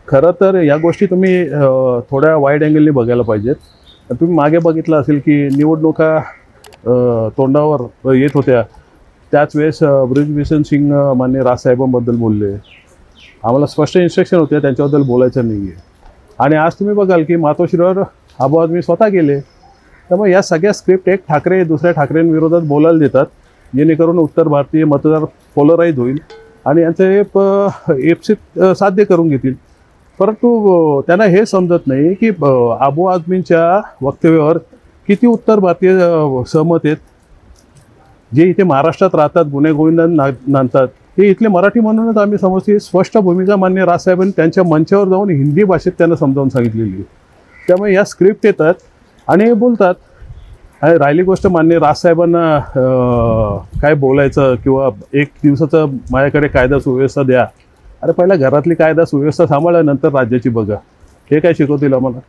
खरं तर या गोष्टी तुम्ही थोड्या वाईड अँगलने बघायला पाहिजेत. तुम्ही मागे बघितलं असेल की निवडणुका तोंडावर येत होत्या, त्याच वेळेस ब्रिजभूषण सिंग माननीय राजसाहेबांबद्दल बोलले. आम्हाला स्पष्ट इन्स्ट्रक्शन होते त्यांच्याबद्दल बोलायचं नाही आहे. आणि आज तुम्ही बघाल की मातोश्रीवर आबू आदमी स्वतः गेले. त्यामुळे या सगळ्या स्क्रिप्ट एक ठाकरे दुसऱ्या ठाकरेंविरोधात बोलायला देतात, जेणेकरून उत्तर भारतीय मतदार पोलराईज होईल आणि यांचं हे एप्सित साध्य करून घेतील. परंतु त्यांना हे समजत नाही की आबू आदमींच्या वक्तव्यावर किती उत्तर भारतीय सहमत आहेत. जे इथे महाराष्ट्रात राहतात, गुन्हेगोविंदांना नांदतात, हे इथले मराठी म्हणूनच आम्ही समजते. स्पष्ट भूमिका मान्य राजसाहेबांनी त्यांच्या मंचावर जाऊन हिंदी भाषेत त्यांना समजावून सांगितलेली आहे. त्यामुळे या स्क्रिप्ट येतात आणि हे बोलतात. आणि राहिली गोष्ट मान्य राजसाहेबांना काय बोलायचं किंवा एक दिवसाचं माझ्याकडे कायदा सुव्यवस्था द्या. अरे पहिला घरातली कायदा सुव्यवस्था सांभाळल्यानंतर राज्याची बघा. हे काय शिकवतील आम्हाला?